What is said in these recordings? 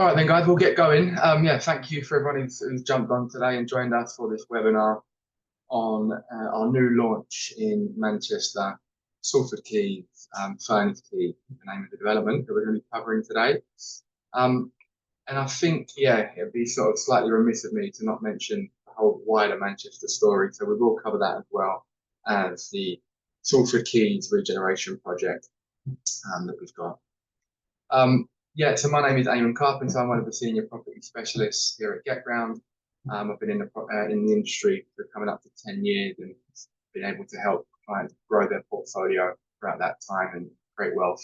All right then, guys, we'll get going. Yeah, thank you for everyone who's jumped on today and joined us for this webinar on our new launch in Manchester, Salford Quay, Furness Quay, the name of the development that we're going to be covering today. And I think, yeah, it'd be sort of slightly remiss of me to not mention the whole wider Manchester story. So we will cover that as well as the Salford Quays regeneration project that we've got. Yeah, so my name is Eamon Carpenter. I'm one of the senior property specialists here at GetGround. I've been in the industry for coming up to 10 years and been able to help clients grow their portfolio throughout that time and create wealth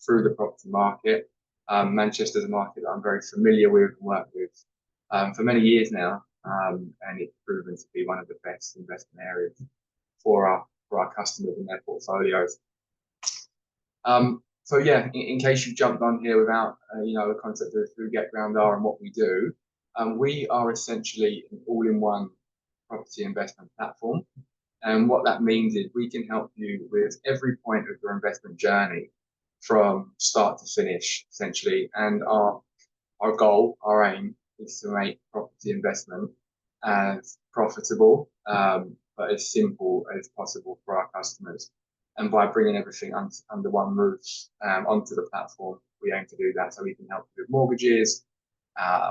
through the property market. Manchester is a market that I'm very familiar with and worked with for many years now, and it's proven to be one of the best investment areas for our customers and their portfolios. So yeah, in case you jumped on here without a concept of who GetGround are and what we do, we are essentially an all-in-one property investment platform. And what that means is we can help you with every point of your investment journey from start to finish, essentially. And our goal, our aim, is to make property investment as profitable, but as simple as possible for our customers. And by bringing everything under one roof onto the platform, we aim to do that. So we can help you with mortgages,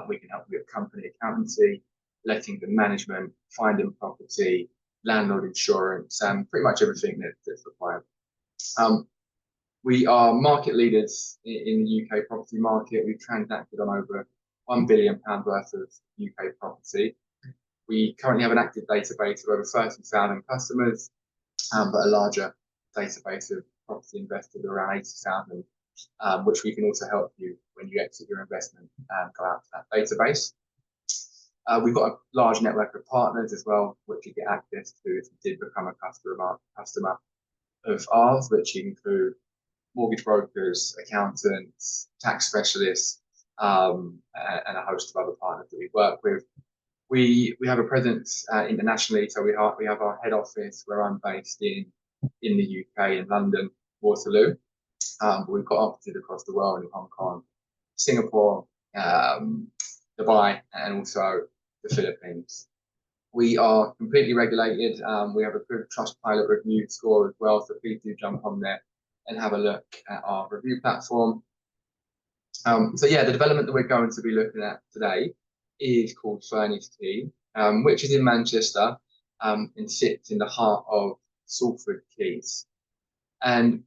we can help you with company accountancy, lettings and management, finding property, landlord insurance, and pretty much everything that's required. We are market leaders in the UK property market. We've transacted on over £1 billion worth of UK property. We currently have an active database of over 30,000 customers, but a larger database of property investors around 80,000, which we can also help you when you exit your investment and go out to that database. We've got a large network of partners as well, which you get access to if you did become a customer of ours, which include mortgage brokers, accountants, tax specialists, and a host of other partners that we work with. We have a presence internationally, so we have our head office where I'm based in the UK, in London, Waterloo. But we've got offices across the world in Hong Kong, Singapore, Dubai, and also the Philippines. We are completely regulated. We have a good Trustpilot review score as well, so please do jump on there and have a look at our review platform. So yeah, the development that we're going to be looking at today is called Furness Quay, which is in Manchester and sits in the heart of Salford Quays. And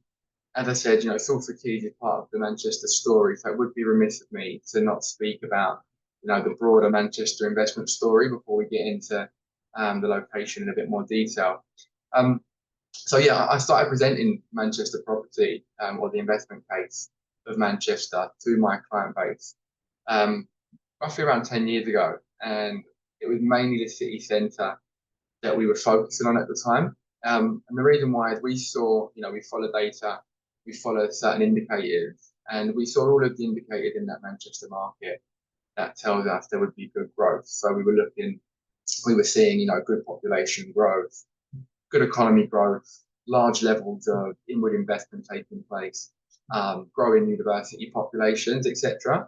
as I said, Salford Quays is part of the Manchester story, so it would be remiss of me to not speak about, the broader Manchester investment story before we get into the location in a bit more detail. So yeah, I started presenting Manchester property or the investment case of Manchester to my client base roughly around 10 years ago, and it was mainly the city centre that we were focusing on at the time. And the reason why is we saw, we follow data, we follow certain indicators, and we saw all of the indicators in that Manchester market that tells us there would be good growth. So we were seeing, good population growth, good economy growth, large levels of inward investment taking place, growing university populations, etc.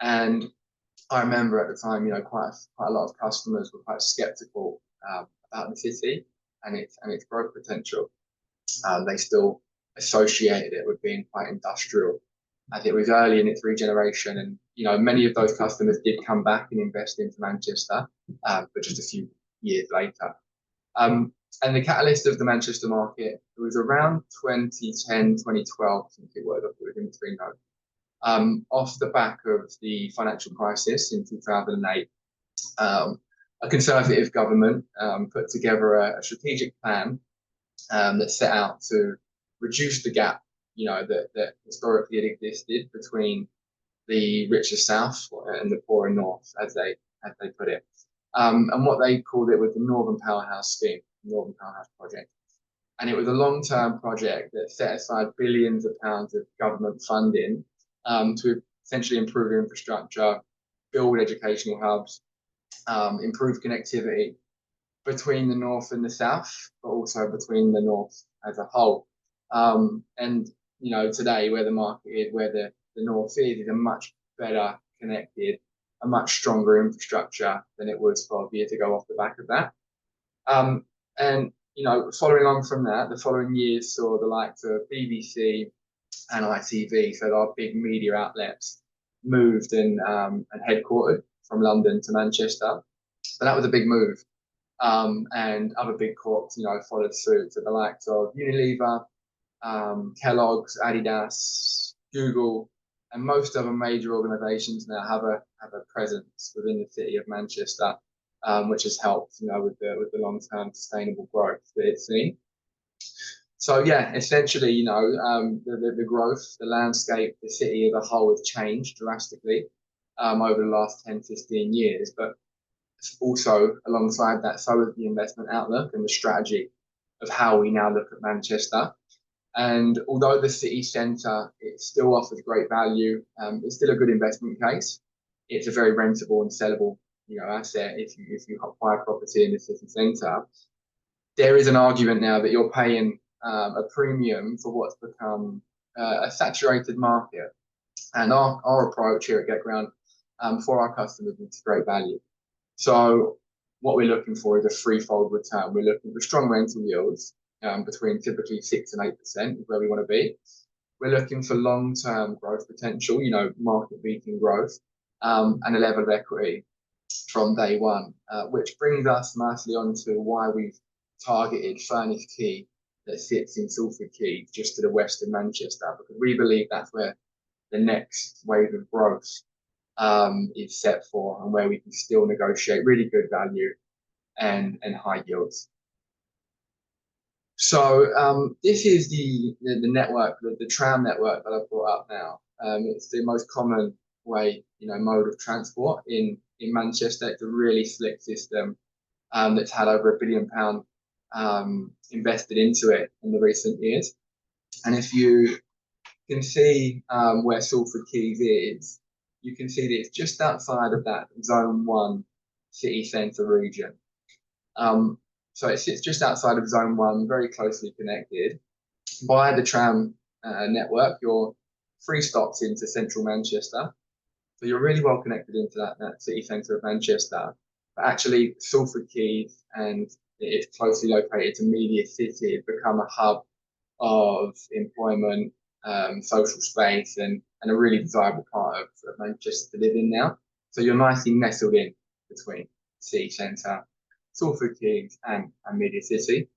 And I remember at the time, quite a lot of customers were quite sceptical about the city and its growth potential. They still associated it with being quite industrial, as it was early in its regeneration, and many of those customers did come back and invest into Manchester, but just a few years later. And the catalyst of the Manchester market, it was around 2010, 2012, I think it was in between those. Off the back of the financial crisis in 2008, a Conservative government put together a strategic plan that set out to reduce the gap, that historically had existed between the richer south and the poorer north, as they put it. And what they called it was the Northern Powerhouse Scheme, the Northern Powerhouse Project. And it was a long-term project that set aside billions of pounds of government funding to essentially improve infrastructure, build educational hubs, improve connectivity between the north and the south, but also between the north as a whole. And today where the market is, where the north is a much better connected, a much stronger infrastructure than it was 12 years ago off the back of that. And following on from that, the following years saw the likes of BBC and ITV, so our big media outlets, moved and headquartered from London to Manchester. But that was a big move. And other big corps, followed suit. So the likes of Unilever, Kellogg's, Adidas, Google, and most other major organisations now have a presence within the city of Manchester, which has helped, with the long-term sustainable growth that it's seen. So yeah, essentially, the growth, the landscape, the city as a whole has changed drastically over the last 10, 15 years. But also alongside that, so is the investment outlook and the strategy of how we now look at Manchester. And although the city centre, it still offers great value, it's still a good investment case. It's a very rentable and sellable, asset if you acquire property in the city centre. There is an argument now that you're paying a premium for what's become a saturated market. And our approach here at GetGround for our customers is great value. So what we're looking for is a threefold return. We're looking for strong rental yields between typically 6 and 8% is where we want to be. We're looking for long-term growth potential, market-beating growth, and a level of equity from day one, which brings us nicely onto why we've targeted Furness Quay that sits in Salford Quay, just to the west of Manchester, because we believe that's where the next wave of growth is set for, and where we can still negotiate really good value and high yields. So this is the network, the tram network that I've brought up now. It's the most common way, mode of transport in Manchester. It's a really slick system that's had over £1 billion invested into it in the recent years. And if you can see where Salford Quays is, you can see that it's just outside of that Zone 1 city centre region. So it sits just outside of Zone 1, very closely connected. Via the tram network, you're 3 stops into central Manchester. So you're really well connected into that city centre of Manchester. But actually, Salford Quays, and it's closely located to Media City, it's become a hub of employment, social space, and a really desirable part of Manchester to live in now. So you're nicely nestled in between city centre, Salford Quays, and Media City.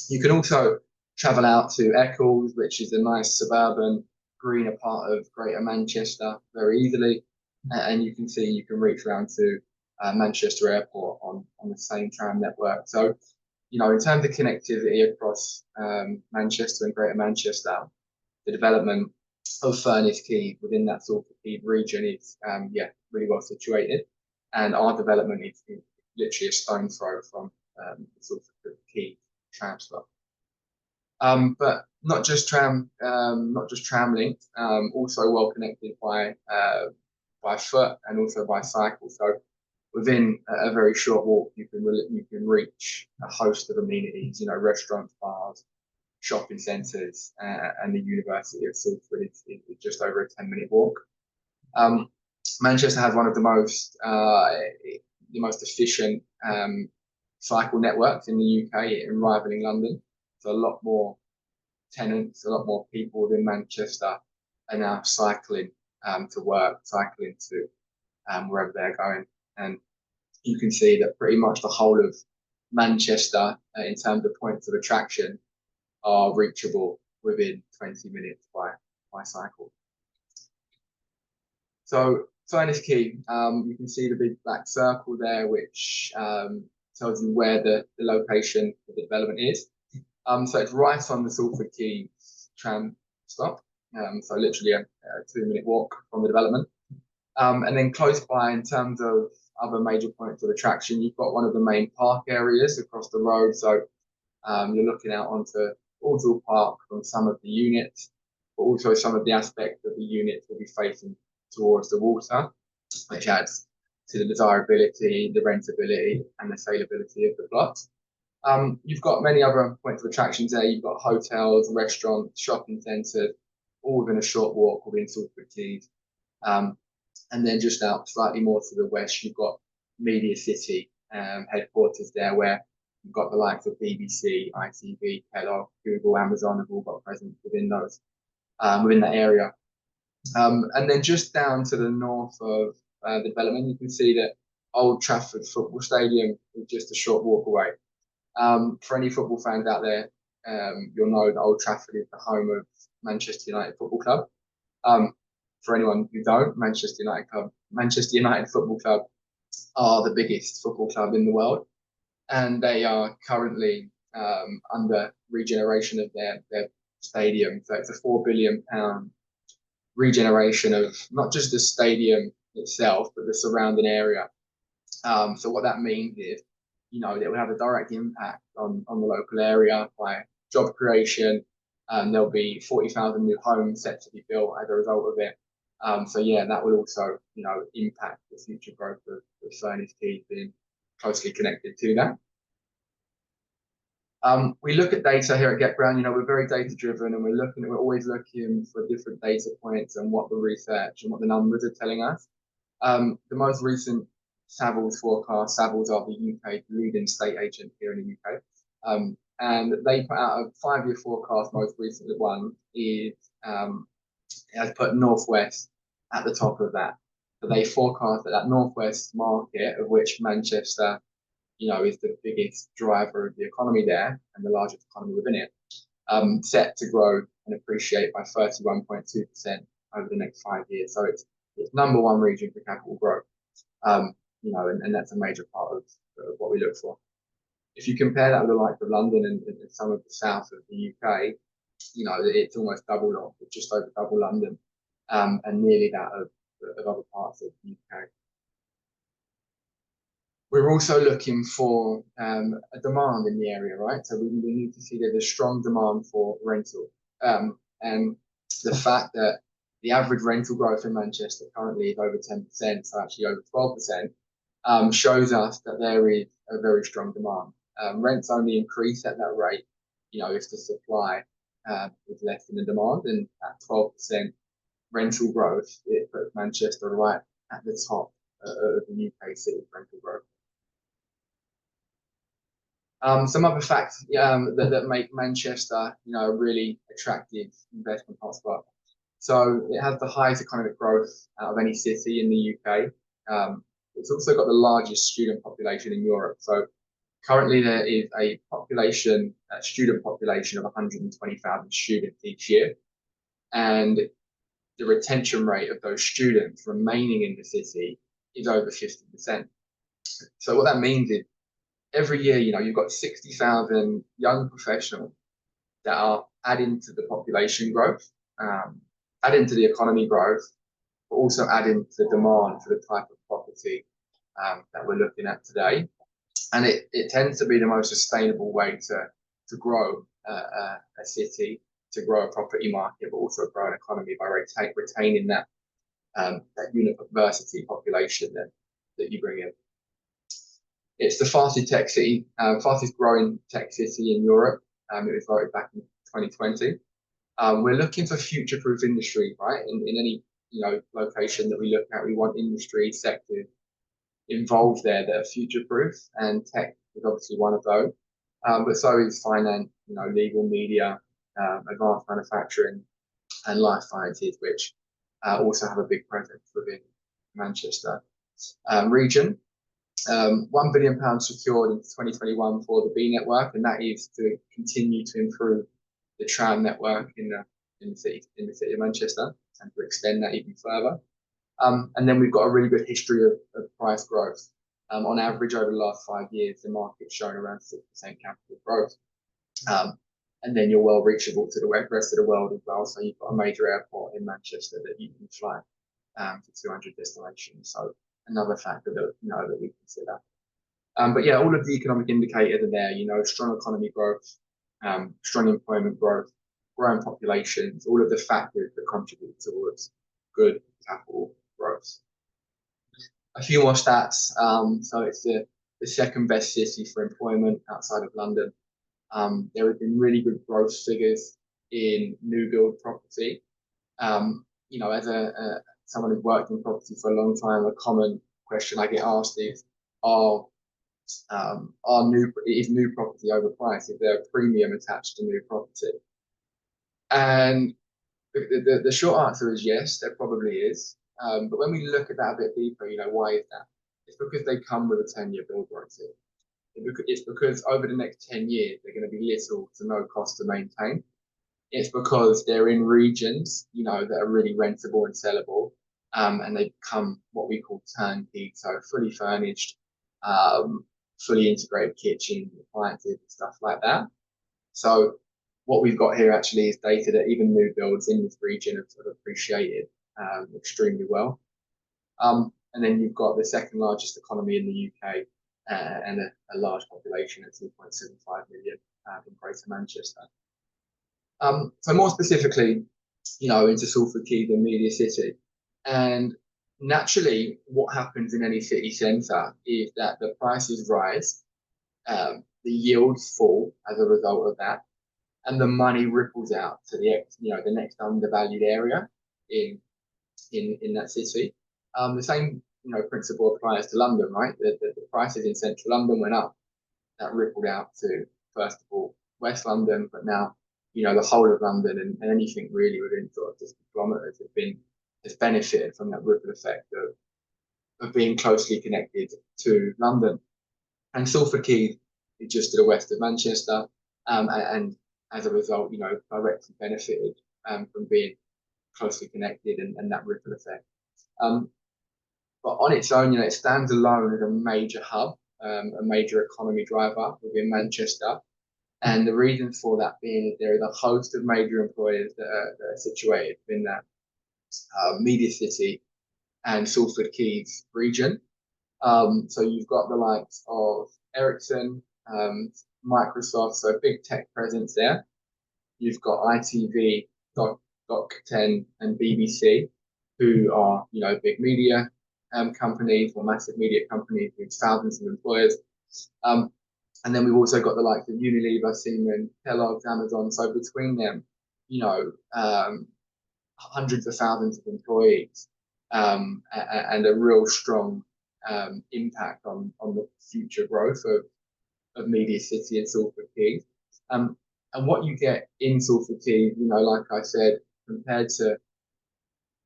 You can also travel out to Eccles, which is a nice suburban, greener part of Greater Manchester, very easily. And you can reach around to Manchester Airport on the same tram network. So, in terms of connectivity across Manchester and Greater Manchester, the development of Furness Quay within that Salford Quay region is, really well situated. And our development is literally a stone's throw from the Salford Quay tram stop. But not just tram linked, also well connected by foot and also by cycle. So within a very short walk, you can reach a host of amenities, restaurants, bars, shopping centres, and the University of Salford is just over a 10-minute walk. Manchester has one of the most efficient cycle networks in the UK, rivaling London. So a lot more tenants, a lot more people within Manchester are now cycling to work, cycling to wherever they're going. And you can see that pretty much the whole of Manchester, in terms of points of attraction, are reachable within 20 minutes by cycle. So Furness Quay, you can see the big black circle there, which tells you where the location of the development is. So it's right on the Salford Quay tram stop. So literally a 2-minute walk from the development. And then close by, in terms of other major points of attraction, you've got one of the main park areas across the road. So you're looking out onto Ordsall Park from some of the units, but also some of the aspects of the units will be facing towards the water, which adds to the desirability, the rentability, and the saleability of the plot. You've got many other points of attractions there. You've got hotels, restaurants, shopping centres, all within a short walk within Salford Quays. And then just out slightly more to the west, you've got Media City headquarters there, where you've got the likes of BBC, ITV, Kellogg, Google, Amazon have all got presence within those within that area. And then just down to the north of the development, you can see that Old Trafford Football Stadium is just a short walk away. For any football fans out there, you'll know that Old Trafford is the home of Manchester United Football Club. For anyone who don't, Manchester United Football Club are the biggest football club in the world, and they are currently under regeneration of their stadium. So it's a £4 billion regeneration of not just the stadium itself, but the surrounding area. So what that means is, it will have a direct impact on the local area by job creation. There'll be 40,000 new homes set to be built as a result of it. So yeah, that will also, impact the future growth of Furness Quay, being closely connected to that. We look at data here at GetBrown. We're very data driven, and we're always looking for different data points and what the research and what the numbers are telling us. The most recent Savills forecast. Savills are the UK's leading estate agent here in the UK. And they put out a 5-year forecast. Most recently one is has put Northwest at the top of that. So they forecast that Northwest market, of which Manchester, is the biggest driver of the economy there and the largest economy within it, set to grow and appreciate by 31.2% over the next 5 years. So it's number one region for capital growth. And that's a major part of what we look for. If you compare that with the likes of London and some of the south of the UK, it's almost double, or just over double London, and nearly that of other parts of the UK. We're also looking for a demand in the area, right? So we need to see there's a strong demand for rental. And the fact that the average rental growth in Manchester currently is over 10%, so actually over 12%, shows us that there is a very strong demand. Rents only increase at that rate, if the supply is less than the demand, and at 12% rental growth, it puts Manchester right at the top of the UK city rental growth. Some other facts that make Manchester, a really attractive investment hotspot. So it has the highest economic growth out of any city in the UK. It's also got the largest student population in Europe. So currently there is a student population of 120,000 students each year. And the retention rate of those students remaining in the city is over 50%. So what that means is every year, you've got 60,000 young professionals that are adding to the population growth, adding to the economy growth, but also adding to the demand for the type of property that we're looking at today. And it tends to be the most sustainable way to grow a city, to grow a property market, but also grow an economy by retaining that university population that you bring in. It's the fastest growing tech city in Europe. It was voted back in 2020. We're looking for future-proof industry, right? In any location that we look at, we want industry sectors involved there that are future-proof, and tech is obviously one of those. But so is finance, legal, media, advanced manufacturing, and life sciences, which also have a big presence within Manchester region. £1 billion secured in 2021 for the B network, and that is to continue to improve the tram network in the city of Manchester, and to extend that even further. And then we've got a really good history of price growth. On average, over the last 5 years, the market's shown around 6% capital growth. And then you're well reachable to the rest of the world as well. So you've got a major airport in Manchester that you can fly to 200 destinations. So another factor that we consider. But yeah, all of the economic indicators are there. Strong economy growth, strong employment growth, growing populations, all of the factors that contribute towards good capital growth. A few more stats. So it's the second best city for employment outside of London. There have been really good growth figures in new build property. As someone who's worked in property for a long time, a common question I get asked is, are is new property overpriced? Is there a premium attached to new property? And the short answer is yes, there probably is. But when we look at that a bit deeper, why is that? It's because they come with a 10-year build warranty. It's because over the next 10 years, they're going to be little to no cost to maintain. It's because they're in regions, that are really rentable and sellable, and they become what we call turnkey, so fully furnished, fully integrated kitchen, appliances, and stuff like that. So what we've got here actually is data that even new builds in this region have sort of appreciated extremely well. And then you've got the second largest economy in the UK and a large population at 2.75 million in Greater Manchester. So more specifically, into Salford Quay, the media city. And naturally, what happens in any city centre is that the prices rise, the yields fall as a result of that, and the money ripples out to the next undervalued area in that city. The same principle applies to London, right? The prices in central London went up. That rippled out to, first of all, West London, but now the whole of London and anything really within sort of just kilometres has benefited from that ripple effect of being closely connected to London. And Salford Quay is just to the west of Manchester, and as a result, directly benefited from being closely connected and that ripple effect. But on its own, it stands alone as a major hub, a major economy driver within Manchester. And the reason for that being is there is a host of major employers that are situated in that media city and Salford Quays region. So you've got the likes of Ericsson, Microsoft, so a big tech presence there. You've got ITV, Doc10, and BBC, who are big media companies or massive media companies with thousands of employers. And then we've also got the likes of Unilever, Siemens, Kellogg's, Amazon. So between them, hundreds of thousands of employees, and a real strong impact on the future growth of Media City and Salford Quay. And what you get in Salford Quay, like I said, compared to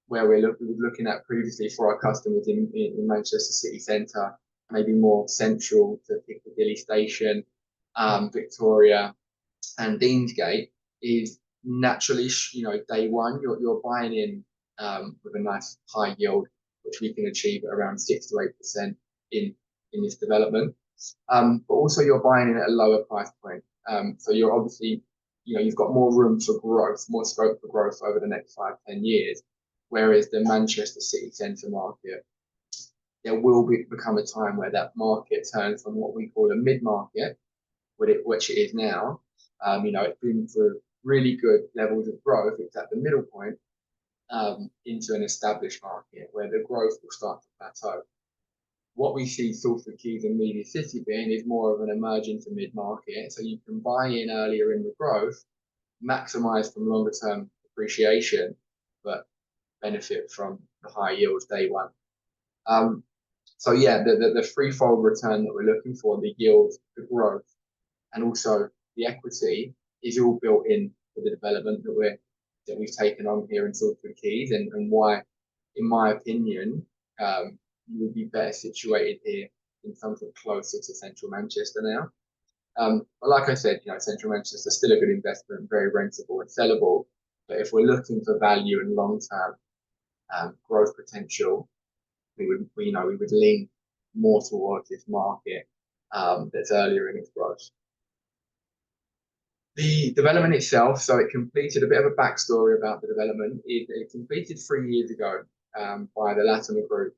where we were looking at previously for our customers in Manchester city centre, maybe more central to Piccadilly Station, Victoria, and Deansgate, is naturally, day one, you're buying in with a nice high yield, which we can achieve at around 6 to 8% in this development. But also you're buying in at a lower price point. So you're obviously, you've got more room for growth, more scope for growth over the next 5-10 years. Whereas the Manchester city centre market, there will become a time where that market turns from what we call a mid-market, which it is now. It's been through really good levels of growth. It's at the middle point, into an established market where the growth will start to plateau. What we see Salford Quays and Media City being is more of an emerging to mid-market. So you can buy in earlier in the growth, maximise from longer term appreciation, but benefit from the high yields day one. So yeah, the threefold return that we're looking for, the yield, the growth, and also the equity, is all built in for the development that we've taken on here in Salford Quays, and why, in my opinion, you would be better situated here in something closer to central Manchester now. But like I said, central Manchester is still a good investment, very rentable and sellable. But if we're looking for value and long-term growth potential, we would lean more towards this market that's earlier in its growth. The development itself, so it completed, a bit of a backstory about the development. It completed 3 years ago by the Latimer Group,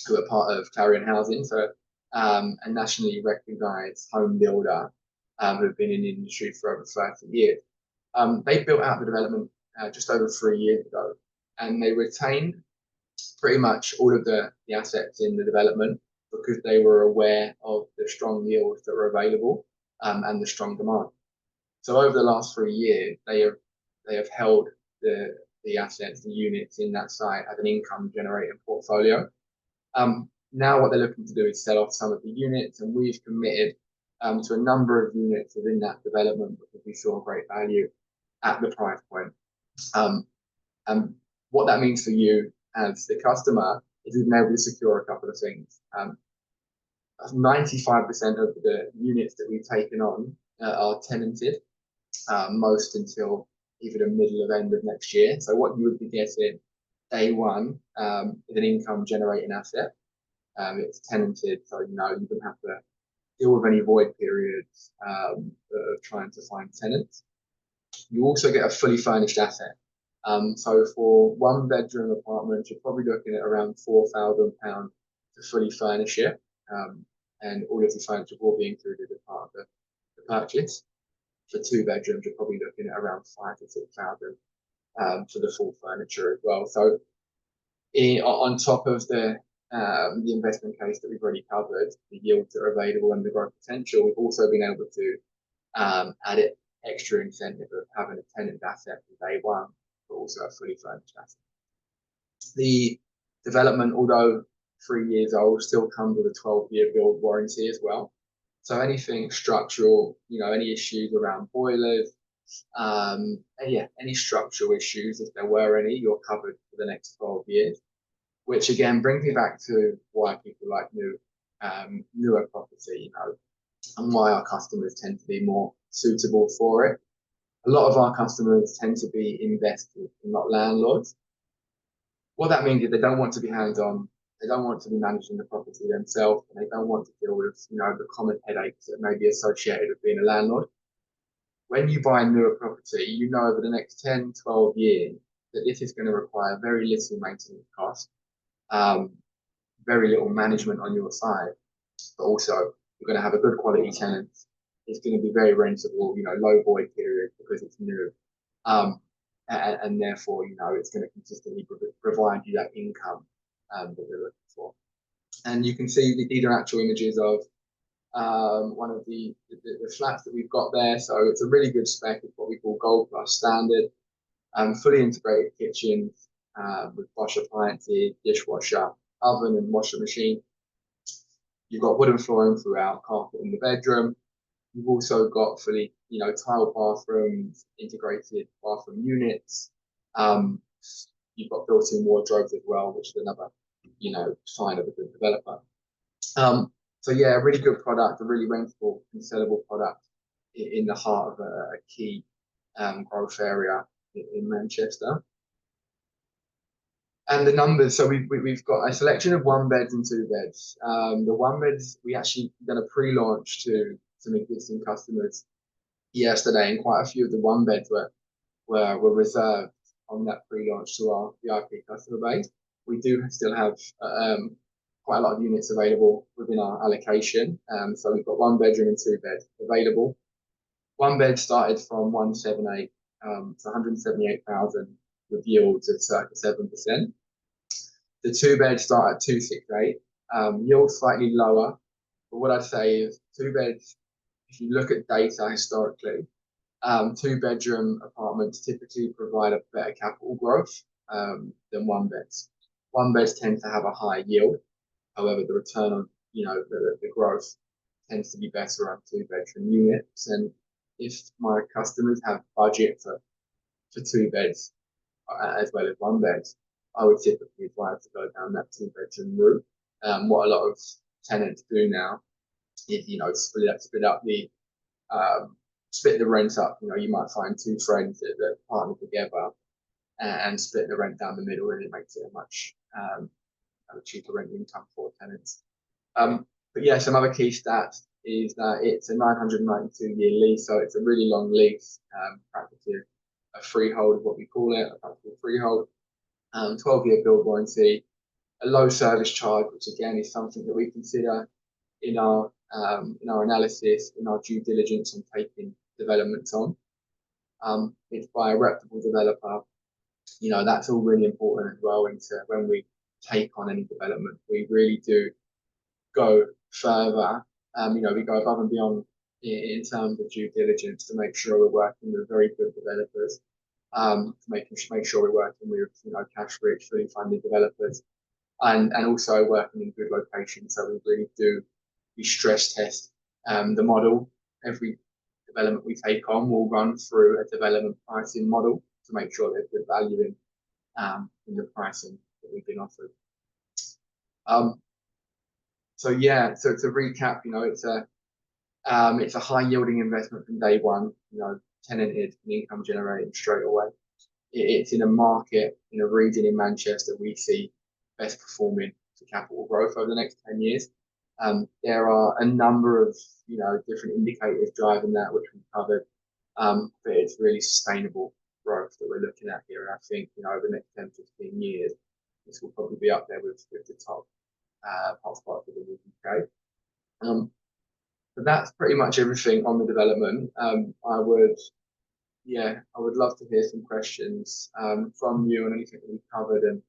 who are part of Clarion Housing, so a nationally recognised home builder who have been in the industry for over 30 years. They built out the development just over 3 years ago, and they retained pretty much all of the assets in the development because they were aware of the strong yields that were available and the strong demand. So over the last 3 years, they have held the the assets, the units in that site as an income generating portfolio. Now what they're looking to do is sell off some of the units, and we've committed to a number of units within that development because we saw great value at the price point. And what that means for you as the customer is we've been able to secure a couple of things. 95% of the units that we've taken on are tenanted, most until either the middle of end of next year. So what you would be getting day one is an income generating asset. It's tenanted, so you don't have to deal with any void periods of trying to find tenants. You also get a fully furnished asset. So for one bedroom apartment, you're probably looking at around £4,000 to fully furnish it. And all of the furniture will be included as part of the purchase. For two bedrooms, you're probably looking at around 5,000 to 6,000 for the full furniture as well. So on top of the investment case that we've already covered, the yields that are available and the growth potential, we've also been able to add it extra incentive of having a tenant asset from day one, but also a fully furnished asset. The development, although 3 years old, still comes with a 12-year build warranty as well. So anything structural, any issues around boilers, any structural issues, if there were any, you're covered for the next 12 years. Which again brings me back to why people like newer property, and why our customers tend to be more suitable for it. A lot of our customers tend to be investors and not landlords. What that means is they don't want to be hands-on, they don't want to be managing the property themselves, and they don't want to deal with, the common headaches that may be associated with being a landlord. When you buy a newer property, over the next 10, 12 years that this is going to require very little maintenance cost, very little management on your side, but also you're going to have a good quality tenant. It's going to be very rentable, low void period because it's new, and therefore it's going to consistently provide you that income that you're looking for. And you can see these are actual images of one of the flats that we've got there. So it's a really good spec. It's what we call Gold Plus Standard, fully integrated kitchens with Bosch appliances, dishwasher, oven and washer machine. You've got wooden flooring throughout, carpet in the bedroom. You've also got fully, tiled bathrooms, integrated bathroom units. You've got built-in wardrobes as well, which is another, sign of a good developer. So yeah, a really good product, a really rentable and sellable product in the heart of a key growth area in Manchester. And the numbers, so we've got a selection of 1 beds and 2 beds. The 1 beds, we actually done a pre-launch to some existing customers yesterday, and quite a few of the 1 beds were reserved on that pre-launch to our VIP customer base. We do still have quite a lot of units available within our allocation. So we've got 1 bedroom and 2 beds available. 1 bed started from 178 to 178,000 with yields of circa 7%. The 2 beds start at 268. Yield slightly lower, but what I'd say is 2 beds, if you look at data historically, 2 bedroom apartments typically provide a better capital growth than 1 beds. 1 beds tend to have a higher yield. However, the return on, the growth tends to be better on 2 bedroom units. And if my customers have budget for 2 beds as well as 1 bed, I would typically advise to go down that 2 bedroom route. What a lot of tenants do now is, split the rent up. You might find 2 friends that partner together and split the rent down the middle, and it makes it a much cheaper rent income for tenants. But yeah, some other key stats is that it's a 992-year lease, so it's a really long lease, practically a freehold, what we call it, a practical freehold. 12-year build warranty, a low service charge, which again is something that we consider in our analysis, in our due diligence on taking developments on. It's by a reputable developer. That's all really important as well into when we take on any development. We really do go further. We go above and beyond in terms of due diligence to make sure we're working with very good developers to make sure we're working with cash rich, fully funded developers, and also working in good locations. So we really do stress test the model. Every development we take on will run through a development pricing model to make sure there's good value in the pricing that we've been offered. So yeah, so to recap, it's a high yielding investment from day one, tenanted and income generating straight away. It's in a market, in a region in Manchester we see best performing for capital growth over the next 10 years. There are a number of different indicators driving that, which we've covered, but it's really sustainable growth that we're looking at here. And I think over the next 10, 15 years, this will probably be up there with the top hotspots of the UK. But that's pretty much everything on the development. I would love to hear some questions from you on anything that we've covered, and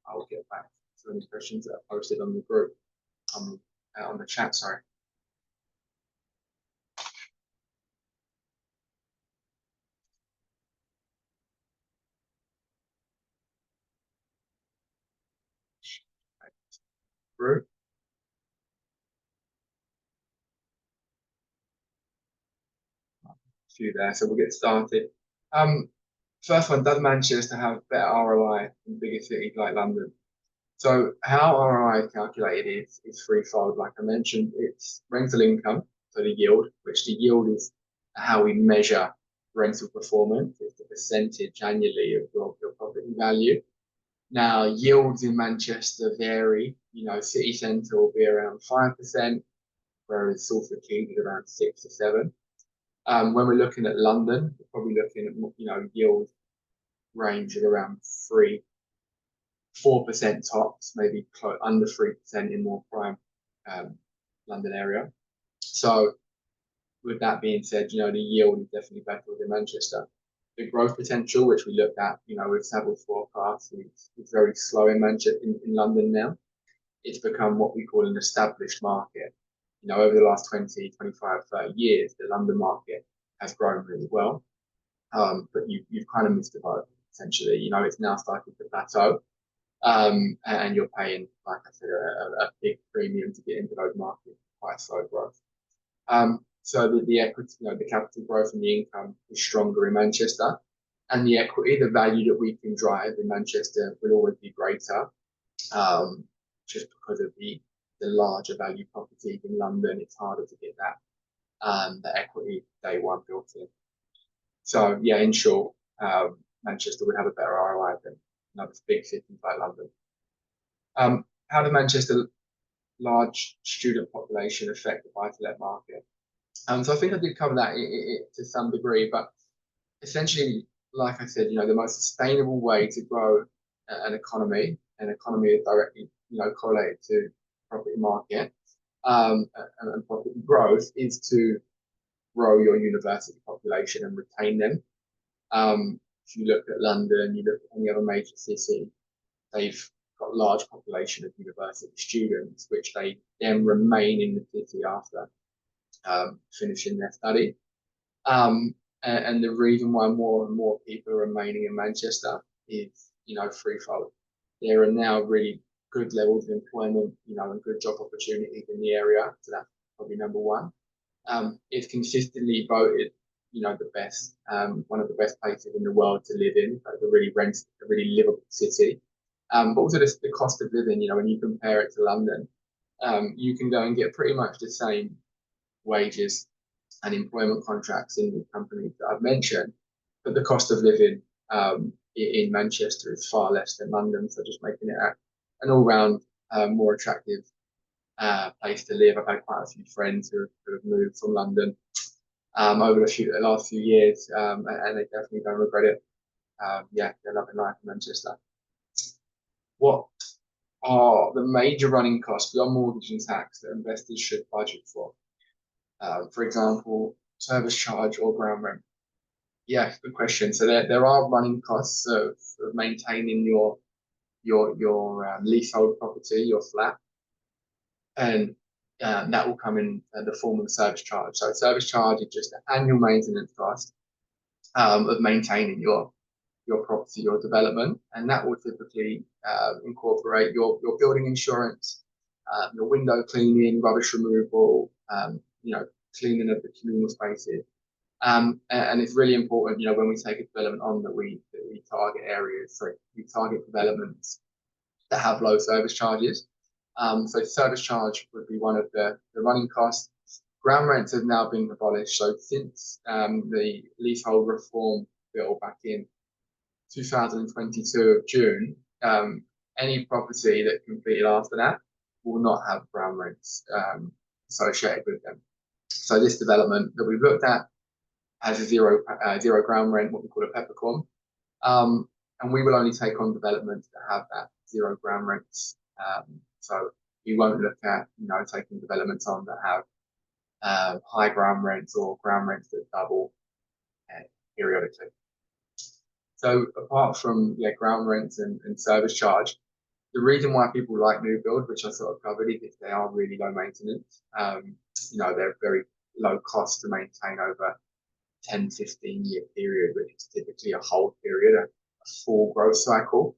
I'll get back to any questions that are posted on the group, on the chat. Sorry. Group. Few there, so we'll get started. First one, does Manchester have better ROI than bigger cities like London? So how ROI is calculated is threefold. Like I mentioned, it's rental income, so the yield, which the yield is how we measure rental performance. It's the percentage annually of your property value. Now, yields in Manchester vary. City centre will be around 5%, whereas Salford Quay is around 6 or 7. When we're looking at London, we're probably looking at yield range of around 4% tops, maybe under 3% in more prime London area. So with that being said, the yield is definitely better than Manchester. The growth potential, which we looked at, with several forecasts, is very slow in Manchester, in London now. It's become what we call an established market. Over the last 20, 25, 30 years, the London market has grown really well. But you've kind of missed the boat, essentially. It's now starting to plateau. And you're paying, like I said, a big premium to get into those markets, quite slow growth. So the equity, the capital growth and the income is stronger in Manchester, and the equity, the value that we can drive in Manchester will always be greater, just because of the larger value properties in London. It's harder to get the equity day one built in. So yeah, in short, Manchester would have a better ROI than another big cities like London. How does Manchester large student population affect the buy-to-let market? So I think I did cover that to some degree, but essentially, like I said, the most sustainable way to grow an economy is directly, correlated to property market, and property growth is to grow your university population and retain them. If you look at London, you look at any other major city, they've got a large population of university students, which they then remain in the city after finishing their study. And the reason why more and more people are remaining in Manchester is, threefold. There are now really good levels of employment, and good job opportunities in the area. So that's probably number one. It's consistently voted, the best, one of the best places in the world to live in. Like a really livable city. But also the cost of living, when you compare it to London, you can go and get pretty much the same wages and employment contracts in the companies that I've mentioned, but the cost of living in Manchester is far less than London, so just making it an all-round more attractive place to live. I've had quite a few friends who have moved from London over the last few years, and they definitely don't regret it. They're loving life in Manchester. What are the major running costs beyond mortgage and tax that investors should budget for? For example, service charge or ground rent? Yeah, good question. So there are running costs of maintaining your leasehold property, your flat, and that will come in the form of a service charge. So service charge is just an annual maintenance cost of maintaining your property, your development, and that will typically incorporate your building insurance, your window cleaning, rubbish removal, cleaning of the communal spaces. And it's really important, when we take a development on that we target areas, so we target developments that have low service charges. So service charge would be one of the running costs. Ground rents have now been abolished. So since the leasehold reform bill back in 2022 of June, any property that completed after that will not have ground rents associated with them. So this development that we've looked at has a zero ground rent, what we call a peppercorn, and we will only take on developments that have that zero ground rents. So we won't look at taking developments on that have high ground rents or ground rents that double periodically. So apart from ground rents and service charge, the reason why people like new build, which I sort of covered, is if they are really low maintenance. They're very low cost to maintain over 10, 15-year period, which is typically a hold period, a full growth cycle.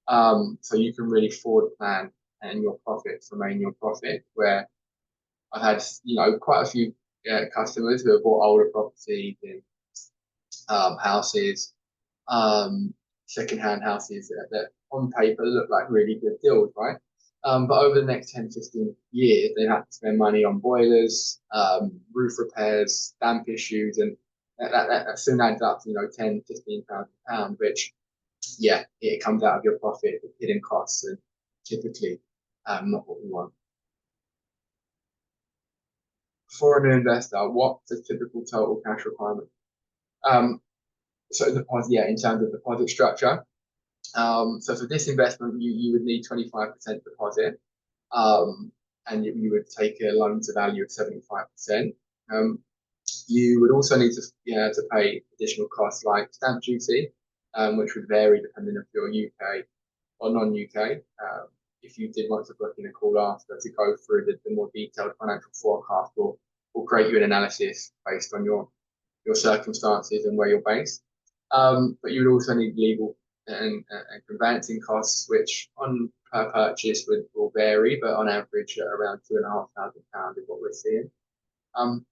So you can really forward plan and your profits remain your profit, where I've had, quite a few customers who have bought older properties in houses, second-hand houses that on paper look like really good deals, right? But over the next 10, 15 years, they have to spend money on boilers, roof repairs, damp issues, and that soon adds up to, 10, 15,000 pounds, which, it comes out of your profit, the hidden costs, and typically not what we want. For an investor, what's a typical total cash requirement? So deposit, in terms of deposit structure. So for this investment, you would need 25% deposit, and you would take a loan to value of 75%. You would also need to pay additional costs like stamp duty, which would vary depending if you're UK or non-UK. If you did want to book in a call after to go through the more detailed financial forecast, we'll create you an analysis based on your circumstances and where you're based. But you would also need legal and conveyancing costs, which on per purchase will vary, but on average around £2,500 is what we're seeing.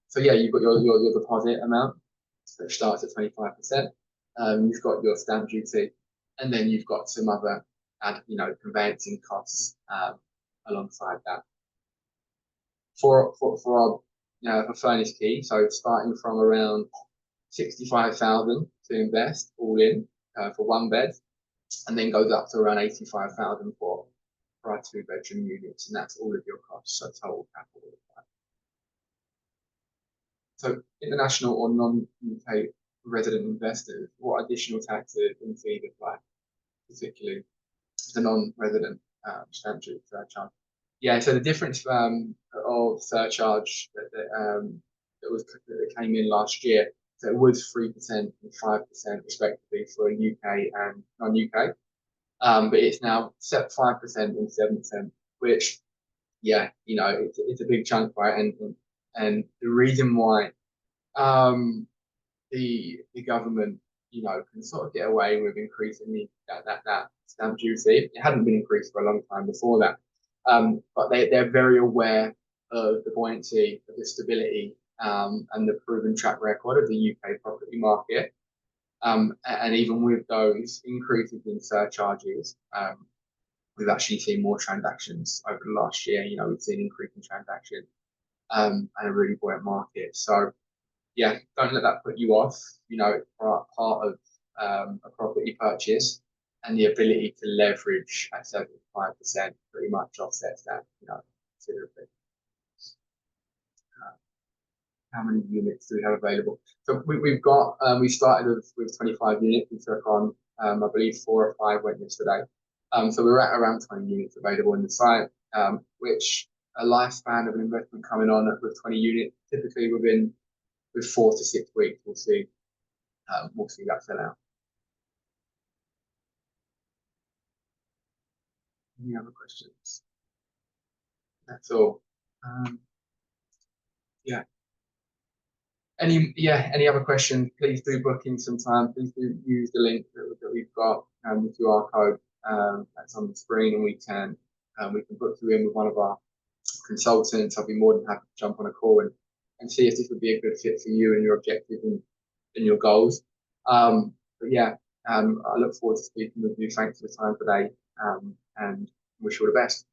So you've got your deposit amount, which starts at 25%. You've got your stamp duty, and then you've got some other conveyancing costs alongside that. For Furness Quay, so starting from around 65,000 to invest all in for one bed, and then goes up to around 85,000 for our 2-bedroom units, and that's all of your costs, so total capital. So international or non-UK resident investors, what additional taxes and fees apply, particularly the non-resident stamp duty surcharge? So the difference of surcharge that came in last year, so it was 3% and 5% respectively for UK and non-UK, but it's now set 5% and 7%, which it's a big chunk, right? And the reason why the government can sort of get away with increasing that stamp duty. It hadn't been increased for a long time before that, but they're very aware of the buoyancy, of the stability, and the proven track record of the UK property market. And even with those increases in surcharges, we've actually seen more transactions over the last year. We've seen increase in transactions and a really buoyant market. So don't let that put you off. It's part of a property purchase, and the ability to leverage at 75% pretty much offsets that, considerably. How many units do we have available? So we started with 25 units. We took on, I believe 4 or 5 went yesterday. So we're at around 20 units available in the site, which a lifespan of an investment coming on with 20 units, typically with 4 to 6 weeks, we'll see that sell out. Any other questions? That's all. Any other questions, please do book in some time. Please do use the link that we've got, the QR code that's on the screen, and we can book you in with one of our consultants. I'll be more than happy to jump on a call and see if this would be a good fit for you and your objectives and your goals. But yeah, I look forward to speaking with you. Thanks for the time today, and wish you all the best.